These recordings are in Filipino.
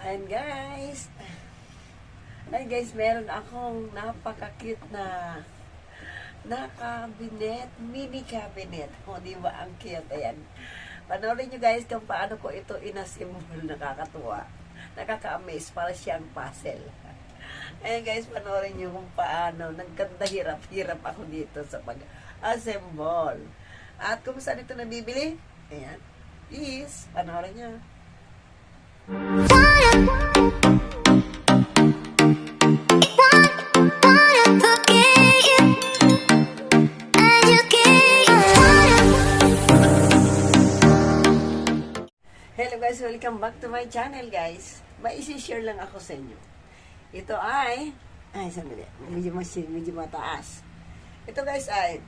Ayan guys. Ay guys, meron akong napaka-cute na cabinet, mini cabinet. O, di ba? Ang cute. Ayan. Panoorin nyo guys kung paano ko ito inassemble. Nakakatuwa. Nakaka-amaze. Para siyang puzzle. Ayan guys, panoorin nyo kung paano. Nagkanda hirap-hirap ako dito sa pag-assemble. At kung saan ito nabibili? Ayan. Please, panoorin nyo. Hello guys, welcome back to my channel guys. May isi-share lang ako sa inyo. Ito ay sandali, medyo mataas. Ito guys ay,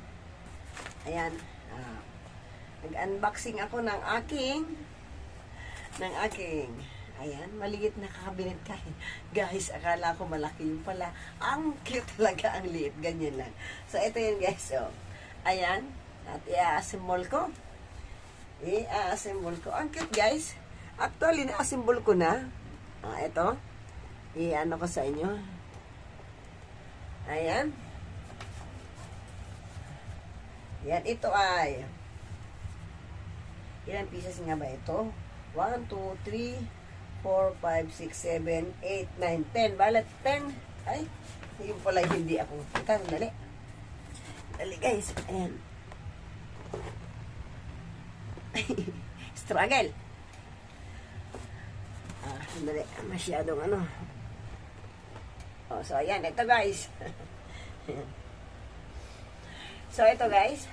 ayan, nag-unboxing ako ng aking, ayan, maliit na cabinet guys, akala ko malaki yung pala. Ang cute talaga, ang liit, ganyan lang. So ito yun guys, so, ayan, at i-assemble ko. Ang cute guys. Actually, na-assemble ko na. Ito. I-ano ko sa inyo. Ayan. Yan, ito ay ilang pieces nga ba ito? 1, 2, 3, 4, 5, 6, 7, 8, 9, 10. Balat 10. Ay, yun pala hindi ako. Ika, dali. Dali guys. Ayan. Struggle. Dali. Masyadong ano. So, ayan. Ito guys. So, ito guys.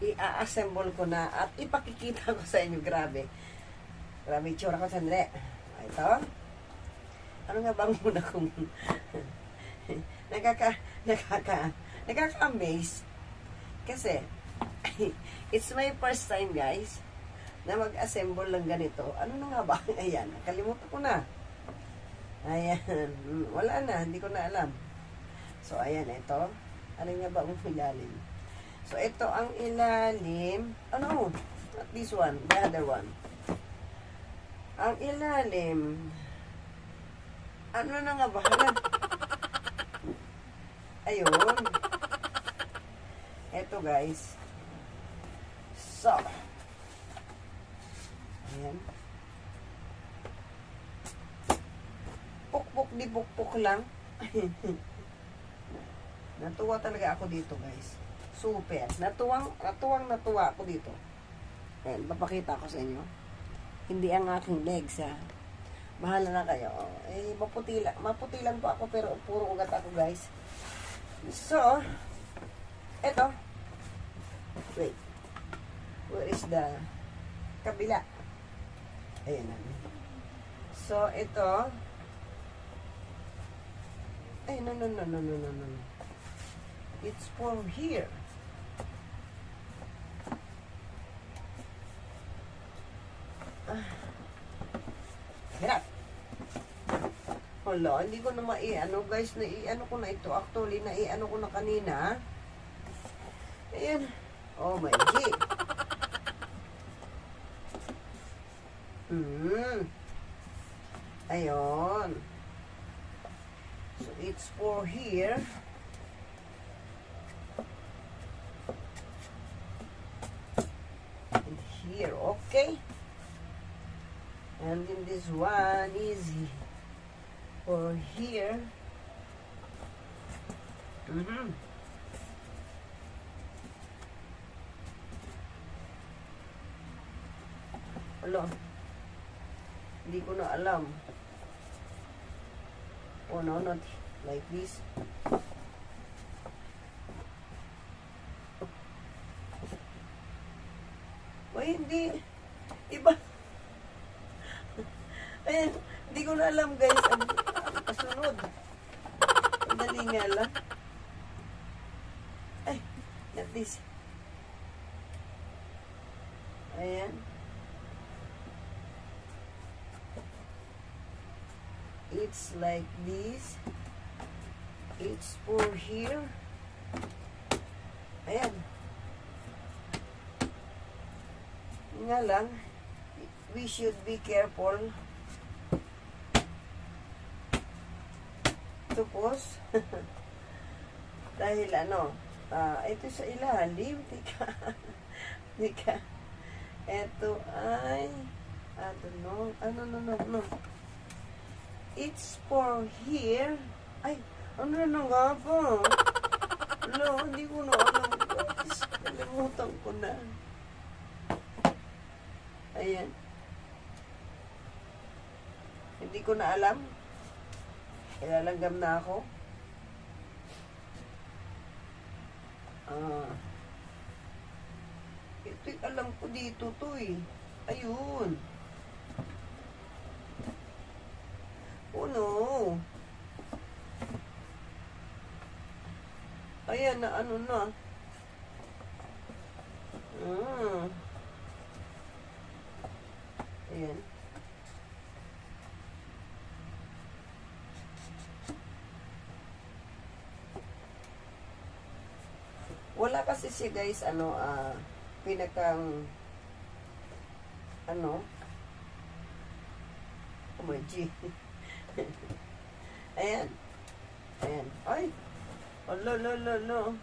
I-assemble ko na at ipakikita ko sa inyo. Grabe. Grabe itsura ko. Sandali. Ito. Ano nga bang muna kong nakaka-amaze. Kasi, it's my first time guys na mag-assemble lang ganito. Ano na nga ba? Ayan, nakalimutan ko na. Ayan, wala na, hindi ko na alam. So ayan, ito. Ano nga ba ang ilalim? So ito ang ilalim. Ano? Not this one, the other one. Ang ilalim. Ano na nga ba? Ayun. Ito guys. So, ayan. Pukpuk di pukpuk lang. Natuwa talaga ako dito guys. Super. Natuwa ako dito. Ayan, papakita ko sa inyo. Hindi ang aking legs ha. Bahala na kayo. Maputi lang po ako pero puro ugat ako guys. So, eto. Wait. Where is the kabila? Ayan na. So, ito. Ay, no. It's from here. Hirap. Hala, hindi ko na mai-ano guys, na-i-ano ko na ito. Actually, na-i-ano ko na kanina. Ayan. Oh my G. Ayun. So, it's for here. And here, okay. And then this one is for here. Hello. Hindi ko na alam. Oh no, not like this. Oh, hindi. Iba. Ayan, hindi ko na alam guys. Ang kasunod. Ang dali nga lang. Ay, not this. Ayan. It's like this. It's for here. Ayan. Nga lang, we should be careful octopus. Dahil ano, ito sa ilalim. Tika. Tika. Ito ay, I don't know. No. It's for here. Ay, ano na nga ba? Wala, hindi ko na alam. Kalimutan ko na. Ayan. Hindi ko na alam. Ilalanggam na ako. Ito'y alam ko dito to eh. Ayun. Oh no. Ayan na ano na. Ayan. Wala kasi siya guys, pinakang, oh my G. Ayan. Ayan. Ay! Lo.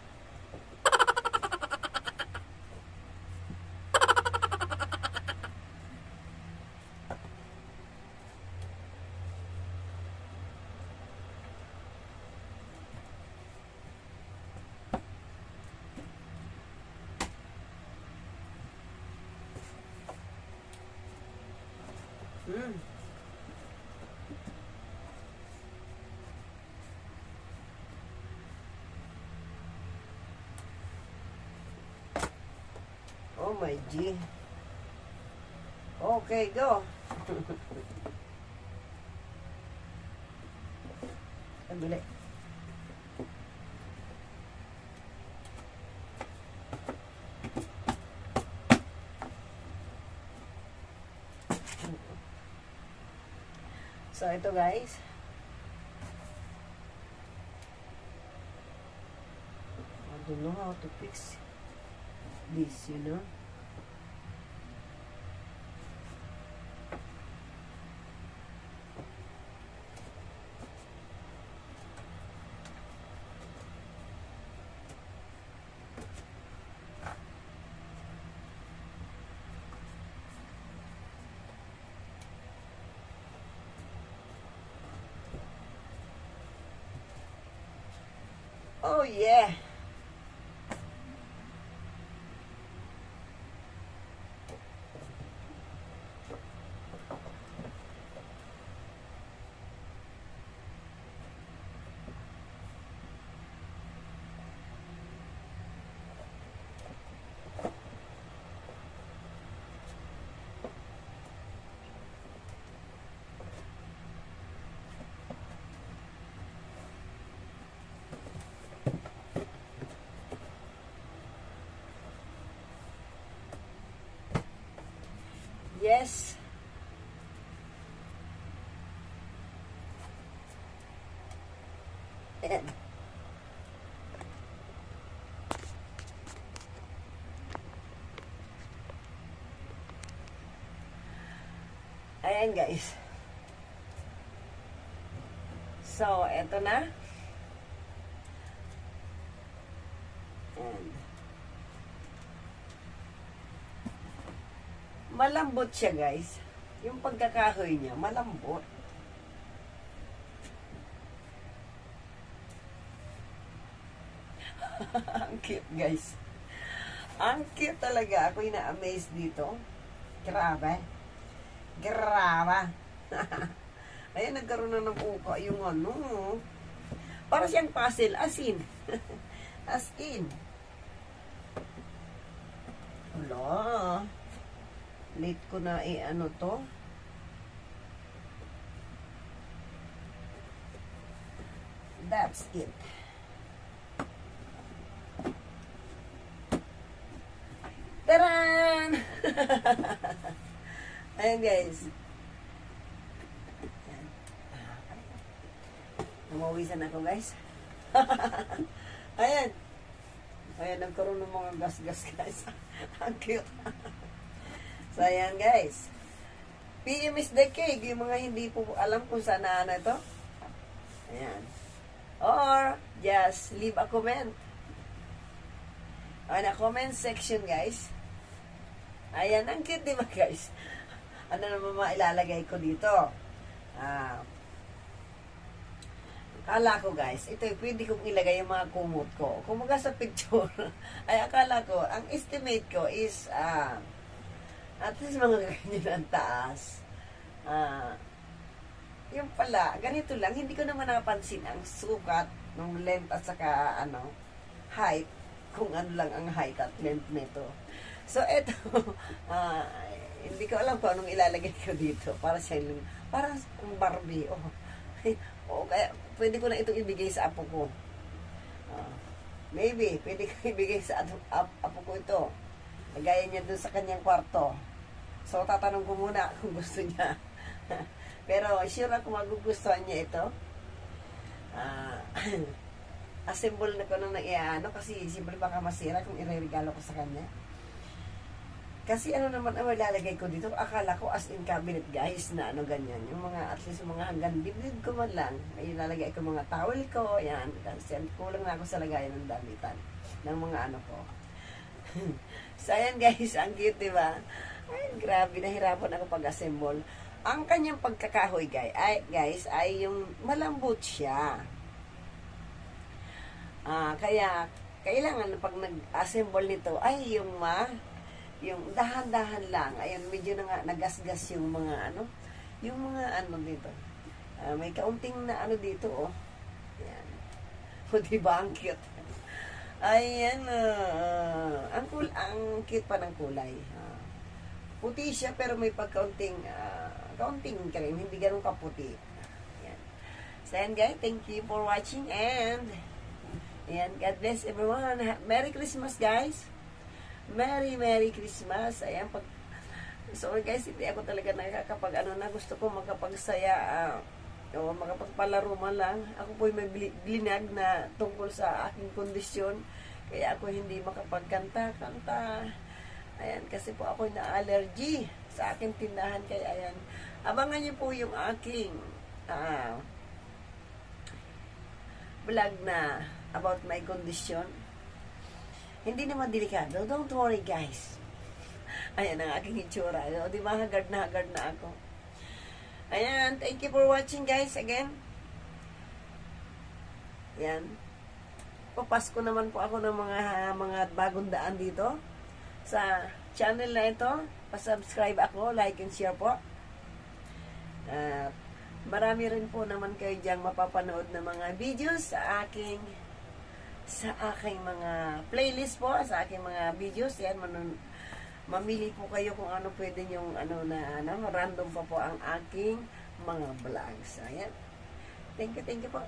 Oh my G. Okay, go. Kabili. So, ito guys. I don't know how to fix this, you know. Oh yeah. Yes. And ayan guys. So, eto na. And malambot siya guys. Yung pagkakahoy niya, malambot. Ang cute guys. Ang cute talaga. Ako'y na-amaze dito. Grabe. Ayan, nagkaroon na ng uka yung ano. Para siyang puzzle, as in. As in. Wala. Late ko na ano to. That's it. Taran! Ayan guys. Ayan. Namawisan ako guys. Ayan. Ayan, nagkaroon ng mga gas-gas guys. Ang cute. So, ayan guys. PM is the cake. Yung mga hindi po alam kung saan na ito. Ayan. or just leave a comment on a comment section, guys. Ayan, ang cute, di ba, guys? Ano naman mailalagay ko dito? Akala ko, guys, ito pwede kong ilagay yung mga kumot ko. Kumaga sa picture, ay akala ko, ang estimate ko is, at least mga ganyan ang taas. Yung pala, ganito lang, hindi ko naman napansin ang sukat ng length at saka, height, kung ano lang ang height at length nito. So, eto, hindi ko alam kung anong ilalagay ko dito. Para ang Barbie. Kaya, pwede ko na itong ibigay sa apo ko. Maybe, pwede ko ibigay sa apo ko ito. Lagayan niya dun sa kanyang kwarto. So, tatanong ko muna kung gusto niya. Pero, sure ako magugustuhan niya ito. Assemble na ko nung kasi simple baka masira kung ireregalo ko sa kanya. Kasi ano naman ang malalagay ko dito, akala ko as in cabinet, guys, na ganyan. Yung mga, at least mga hanggang dibdib ko man lang, may ilalagay ko mga towel ko, yan. Kasi kulang na ako sa lagayan ng damitan ng mga ko. So, ayan, guys, ang cute, diba? Ay, grabe, nahirapan ako pag-assemble. Ang kanyang pagkakahoy, guys, ay yung malambot siya. Kaya, kailangan pag nag-assemble nito, ay yung dahan-dahan lang. Ayun, medyo nagasgas yung mga yung mga dito. May kaunting na dito, oh. Ayan. O, diba, ang cute. Ayan, ang cute pa ng kulay. Puti siya, pero may pagkaunting, kaunting cream, hindi ganun kaputi. Ayan. So, ayan, guys, thank you for watching, and ayan, God bless everyone. Merry Christmas, guys. Merry Christmas. Ayan, sorry guys, hindi ako talaga nakakapag gusto ko makapagsaya o makapagpalaro man lang. Ako po'y may blinag na tungkol sa aking kondisyon. Kaya ako hindi makapagkanta. Ayan, kasi po ako na-allergy sa aking tindahan. Kaya ayan, abangan niyo po yung aking vlog na about my condition. Hindi naman delikado. Don't worry, guys. Ayan ang aking itsura. Di ba, haggard na ako. Ayan, thank you for watching, guys, again. Ayan. Papasko naman po ako ng mga bagong daan dito sa channel na ito. Pa-subscribe ako, like and share po. Marami rin po naman kayo diyang mapapanood na mga videos sa aking mga playlist po, sa aking mga videos. Yan, mamili po kayo kung ano pwede yung random pa po ang aking mga vlogs. Ayan. Thank you po.